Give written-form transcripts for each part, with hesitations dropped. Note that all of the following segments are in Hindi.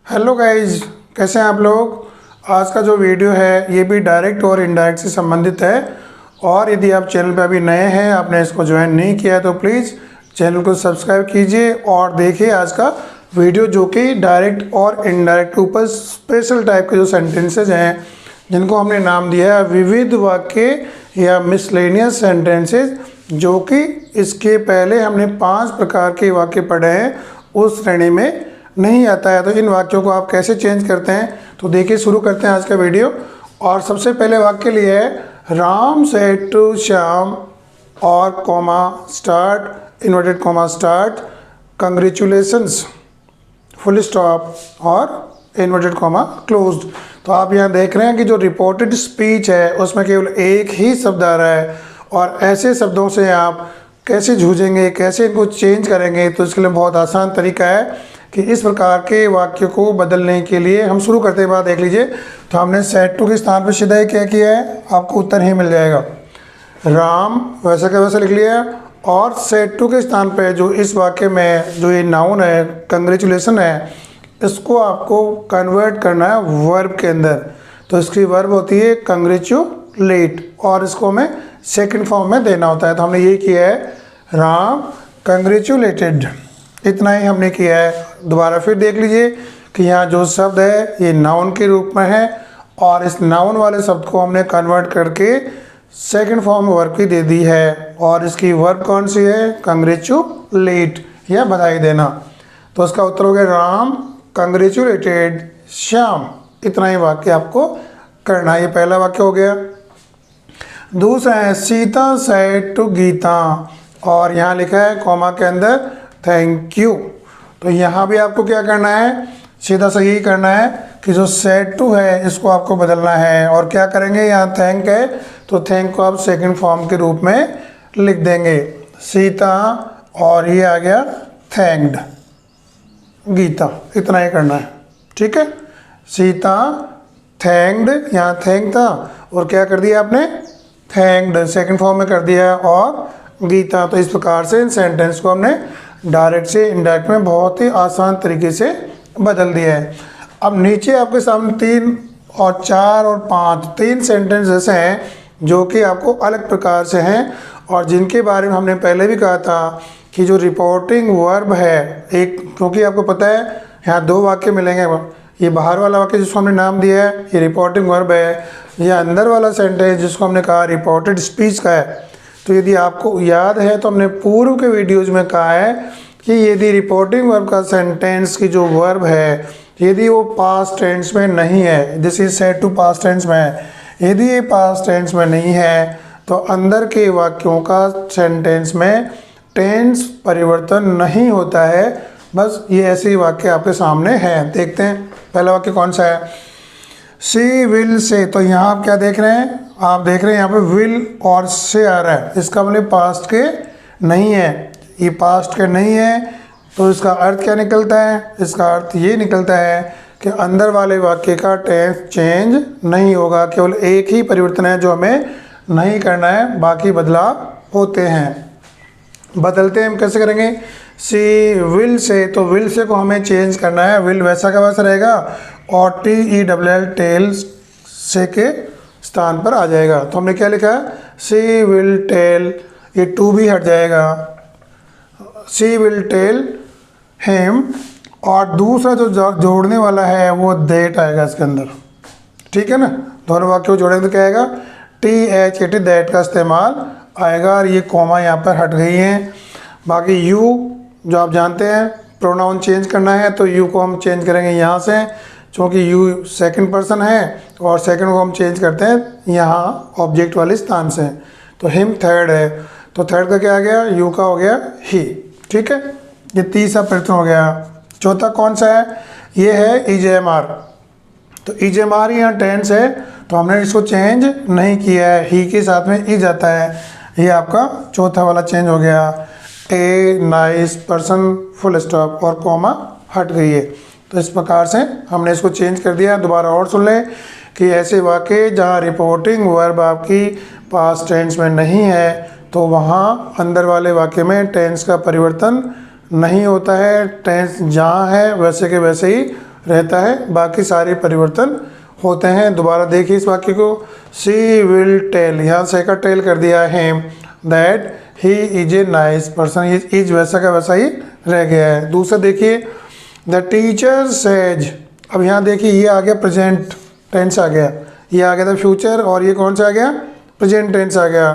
हेलो गाइज, कैसे हैं आप लोग। आज का जो वीडियो है ये भी डायरेक्ट और इनडायरेक्ट से संबंधित है। और यदि आप चैनल पर अभी नए हैं, आपने इसको ज्वाइन नहीं किया है, तो प्लीज़ चैनल को सब्सक्राइब कीजिए और देखिए आज का वीडियो, जो कि डायरेक्ट और इनडायरेक्ट के ऊपर स्पेशल टाइप के जो सेंटेंसेज हैं, जिनको हमने नाम दिया है विविध वाक्य या मिसलेनियस सेंटेंसेज, जो कि इसके पहले हमने 5 प्रकार के वाक्य पढ़े हैं, उस श्रेणी में नहीं आता है। तो इन वाक्यों को आप कैसे चेंज करते हैं, तो देखिए शुरू करते हैं आज का वीडियो। और सबसे पहले वाक्य लिए है राम सेड टू श्याम और comma start inverted comma start congratulations full stop और इन्वर्टेड कॉमा क्लोज्ड। तो आप यहाँ देख रहे हैं कि जो रिपोर्टेड स्पीच है उसमें केवल एक ही शब्द आ रहा है, और ऐसे शब्दों से आप कैसे जूझेंगे, कैसे इनको चेंज करेंगे, तो इसके लिए बहुत आसान तरीका है कि इस प्रकार के वाक्य को बदलने के लिए हम शुरू करते हैं। बात देख लीजिए। तो हमने सेड टू के स्थान पर सीधा ही क्या किया है, आपको उत्तर ही मिल जाएगा। राम वैसा का वैसा लिख लिया, और सेड टू के स्थान पे जो इस वाक्य में जो ये नाउन है कंग्रेचुलेसन है, इसको आपको कन्वर्ट करना है वर्ब के अंदर। तो इसकी वर्ब होती है कंग्रेचुलेट, और इसको हमें सेकंड फॉर्म में देना होता है। तो हमने ये किया है राम कंग्रेचुलेटेड, इतना ही हमने किया है। दोबारा फिर देख लीजिए कि यहाँ जो शब्द है ये नाउन के रूप में है, और इस नाउन वाले शब्द को हमने कन्वर्ट करके सेकंड फॉर्म वर्ब की दे दी है, और इसकी वर्ब कौन सी है, कंग्रेचुलेट या बधाई देना। तो उसका उत्तर हो गया राम कंग्रेचुलेटेड श्याम। इतना ही वाक्य आपको करना है। ये पहला वाक्य हो गया। दूसरा है सीता सेड टू गीता, और यहाँ लिखा है कॉमा के अंदर थैंक यू। तो यहाँ भी आपको क्या करना है, सीधा सा यही करना है कि जो सेड टू है इसको आपको बदलना है। और क्या करेंगे, यहाँ थैंक है तो थैंक को आप सेकंड फॉर्म के रूप में लिख देंगे सीता, और ये आ गया थैंक्ड गीता। इतना ही करना है, ठीक है। सीता थैंक्ड, यहाँ थैंक था और क्या कर दिया आपने, थैंक्ड सेकंड फॉर्म में कर दिया, और गीता। तो इस प्रकार से इन सेंटेंस को हमने डायरेक्ट से इनडायरेक्ट में बहुत ही आसान तरीके से बदल दिया है। अब नीचे आपके सामने 3 और 4 और 5 3 सेंटेंस ऐसे हैं जो कि आपको अलग प्रकार से हैं, और जिनके बारे में हमने पहले भी कहा था कि जो रिपोर्टिंग वर्ब है एक, क्योंकि आपको पता है यहाँ 2 वाक्य मिलेंगे। ये बाहर वाला वाक्य जिसको हमने नाम दिया है ये रिपोर्टिंग वर्ब है, ये अंदर वाला सेंटेंस जिसको हमने कहा रिपोर्टेड स्पीच का है। तो यदि आपको याद है तो हमने पूर्व के वीडियोज़ में कहा है कि यदि रिपोर्टिंग वर्ब का सेंटेंस की जो वर्ब है यदि वो पास्ट टेंस में नहीं है, this is said to past tense में है, यदि ये पास्ट टेंस में नहीं है तो अंदर के वाक्यों का सेंटेंस में टेंस परिवर्तन नहीं होता है। बस ये ऐसे ही वाक्य आपके सामने हैं। देखते हैं पहला वाक्य कौन सा है, सी विल से। तो यहाँ आप क्या देख रहे हैं, आप देख रहे हैं यहाँ पे विल और से आ रहा है, इसका मतलब पास्ट के नहीं है, ये पास्ट के नहीं है। तो इसका अर्थ क्या निकलता है, इसका अर्थ ये निकलता है कि अंदर वाले वाक्य का टेंस चेंज नहीं होगा, केवल एक ही परिवर्तन है जो हमें नहीं करना है, बाकी बदलाव होते हैं। बदलते हैं हम कैसे करेंगे, सी विल से, तो विल से को हमें चेंज करना है, विल वैसा का वैसा रहेगा और TELL टेल से के स्थान पर आ जाएगा। तो हमने क्या लिखा है, सी विल टेल, ये टू भी हट जाएगा, सी विल टेल हिम, और दूसरा जो जोड़ने वाला है वो दैट आएगा इसके अंदर, ठीक है ना। दोनों वाक्य को जोड़ेंगे तो क्या आएगा, THAT दैट का इस्तेमाल आएगा, और ये कॉमा यहाँ पर हट गई हैं। बाकी यू जो आप जानते हैं प्रोनाउन चेंज करना है तो यू को हम चेंज करेंगे यहाँ से, क्योंकि यू सेकंड पर्सन है और सेकंड को हम चेंज करते हैं यहाँ ऑब्जेक्ट वाले स्थान से। तो हिम थर्ड है, तो थर्ड का क्या आ गया, यू का हो गया ही, ठीक है। ये तीसरा परिवर्तन हो गया। चौथा कौन सा है, ये है EJMR। तो EJMR यहाँ टेंस है तो हमने इसको चेंज नहीं किया है, ही के साथ में ई जाता है, ये आपका चौथा वाला चेंज हो गया। A nice person full stop और कॉमा हट गई है। तो इस प्रकार से हमने इसको चेंज कर दिया। दोबारा और सुन लें कि ऐसे वाक्य जहाँ रिपोर्टिंग वर्ब आपकी पास्ट टेंस में नहीं है तो वहाँ अंदर वाले वाक्य में टेंस का परिवर्तन नहीं होता है, टेंस जहाँ है वैसे के वैसे ही रहता है, बाकी सारे परिवर्तन होते हैं। दोबारा देखिए इस वाक्य को, शी विल टेल, यहाँ से का टेल कर दिया है, that he is a nice person, is वैसा का वैसा ही रह गया है। दूसरा देखिए, द टीचर सेज, अब यहाँ देखिए ये आ गया प्रेजेंट टेंस आ गया, ये आ गया था फ्यूचर और ये कौन सा आ गया, प्रेजेंट टेंस आ गया।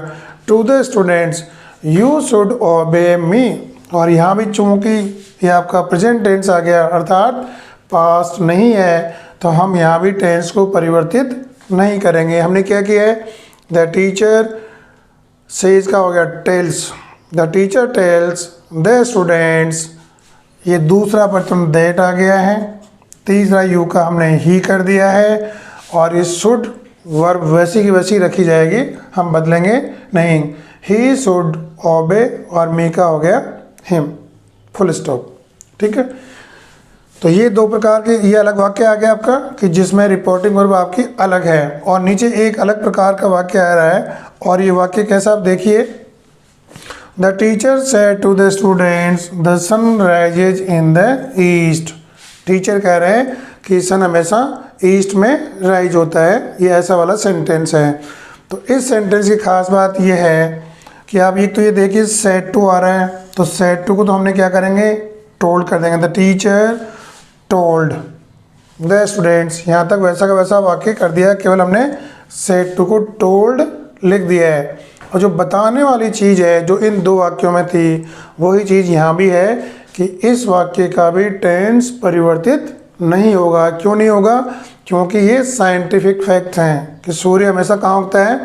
To the students you should obey me, और यहाँ भी चूँकि ये आपका प्रेजेंट टेंस आ गया अर्थात पास्ट नहीं है, तो हम यहाँ भी टेंस को परिवर्तित नहीं करेंगे। हमने क्या किया है, द टीचर सेज का हो गया tells, the teacher tells the students, ये दूसरा पर्सन दैट आ गया है। तीसरा यू का हमने ही कर दिया है, और ये शुड वर्ब वैसी की वैसी रखी जाएगी, हम बदलेंगे नहीं। ही शुड ओबे, और मी का हो गया हिम, फुल स्टॉप। ठीक है, तो ये दो प्रकार के, ये अलग वाक्य आ गया आपका कि जिसमें रिपोर्टिंग वर्ब आपकी अलग है, और नीचे एक अलग प्रकार का वाक्य आ रहा है। और ये वाक्य कैसा, आप देखिए, the teacher said to the students the sun rises in the east, teacher कह रहे हैं कि सन हमेशा ईस्ट में राइज होता है, ये ऐसा वाला सेंटेंस है। तो इस सेंटेंस की खास बात ये है कि आप एक तो ये देखिए सेड टू आ रहा है, तो सेड टू को तो हमने क्या करेंगे, टोल्ड कर देंगे, the teacher told the students, यहाँ तक वैसा का वैसा वाक्य कर दिया है, केवल हमने सेड टू को टोल्ड लिख दिया है। और जो बताने वाली चीज़ है जो इन दो वाक्यों में थी, वही चीज़ यहाँ भी है कि इस वाक्य का भी टेंस परिवर्तित नहीं होगा। क्यों नहीं होगा, क्योंकि ये साइंटिफिक फैक्ट हैं कि सूर्य हमेशा कहाँ उगता है,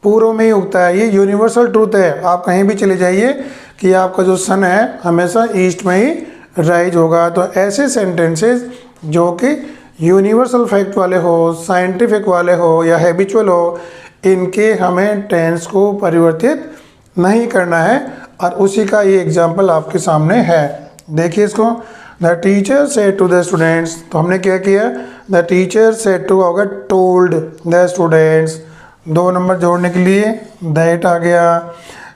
पूर्व में ही उगता है। ये यूनिवर्सल ट्रूथ है, आप कहीं भी चले जाइए कि आपका जो सन है हमेशा ईस्ट में ही राइज होगा। तो ऐसे सेंटेंसेस जो कि यूनिवर्सल फैक्ट वाले हो, साइंटिफिक वाले हो या हैबिचुअल हो, इनके हमें टेंस को परिवर्तित नहीं करना है, और उसी का ये एग्जाम्पल आपके सामने है। देखिए इसको, the teacher said to the students, तो हमने क्या किया, द टीचर सेड टू होगा टोल्ड द स्टूडेंट्स, 2 नंबर जोड़ने के लिए दैट आ गया,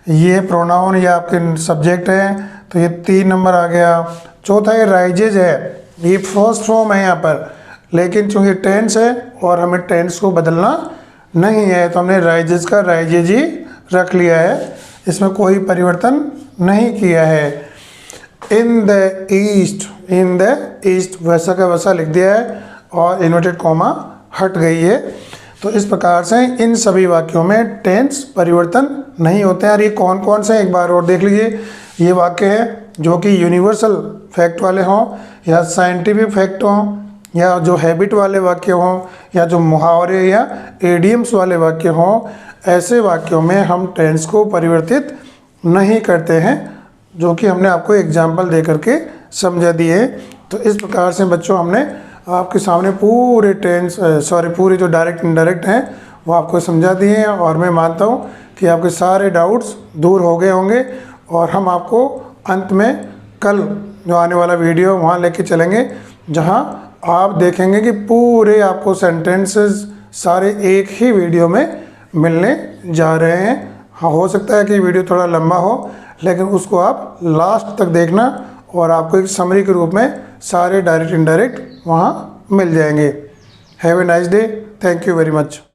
ये प्रोनाउन ये आपके सब्जेक्ट है, तो ये 3 नंबर आ गया। चौथा ये राइजेज है, ये फर्स्ट फॉर्म है यहाँ पर, लेकिन चूँकि टेंस है और हमें टेंस को बदलना नहीं है, तो हमने राइजेज का राइजेज ही रख लिया है, इसमें कोई परिवर्तन नहीं किया है। इन the east, in the east वैसा का वैसा लिख दिया है, और इन्वर्टेड कॉमा हट गई है। तो इस प्रकार से इन सभी वाक्यों में टेंस परिवर्तन नहीं होते हैं। और ये कौन कौन से, एक बार और देख लीजिए, ये वाक्य है जो कि यूनिवर्सल फैक्ट वाले हों या साइंटिफिक फैक्ट हों या जो हैबिट वाले वाक्य हों या जो मुहावरे या एडियम्स वाले वाक्य हों, ऐसे वाक्यों में हम टेंस को परिवर्तित नहीं करते हैं, जो कि हमने आपको एग्जाम्पल दे करके समझा दिए। तो इस प्रकार से बच्चों हमने आपके सामने पूरे टेंस पूरे जो डायरेक्ट इनडायरेक्ट हैं वो आपको समझा दिए हैं, और मैं मानता हूँ कि आपके सारे डाउट्स दूर हो गए होंगे। और हम आपको अंत में कल जो आने वाला वीडियो वहाँ लेके चलेंगे, जहाँ आप देखेंगे कि पूरे आपको सेंटेंसेस सारे एक ही वीडियो में मिलने जा रहे हैं। हाँ, हो सकता है कि वीडियो थोड़ा लंबा हो, लेकिन उसको आप लास्ट तक देखना और आपको एक समरी के रूप में सारे डायरेक्ट इनडायरेक्ट वहाँ मिल जाएंगे। Have a nice day, thank you very much.